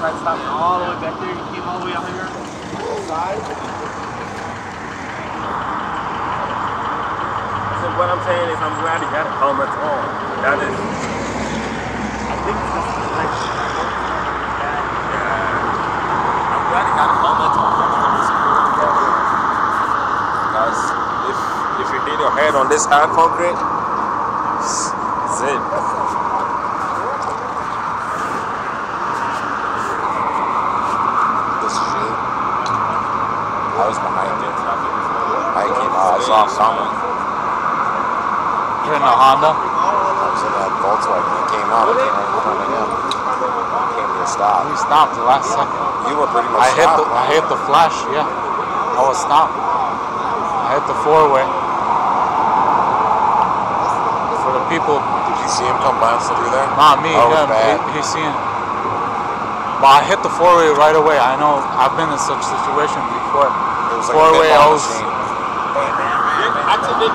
Tried stopping all the way back there. You came all the way out here. Side. So what I'm saying is, I'm glad he got a helmet on. That is. I think this is the next. Yeah. I'm glad he got a helmet on. Because if you hit your head on this hard concrete, it's it. I was behind it. I came out. I saw him coming. You're in a Honda? I was in that Volkswagen. It came out. I came right in front of him. Came to a stop. He stopped the last second. You were pretty much I hit the flash. Yeah, I was stopped. I hit the four-way. For the people. Did you see him come bouncing through there? Not me. Oh, Him. He's seen it. But I hit the four-way right away. I know. I've been in such situation before. It was like four-way. a pinball machine. I took the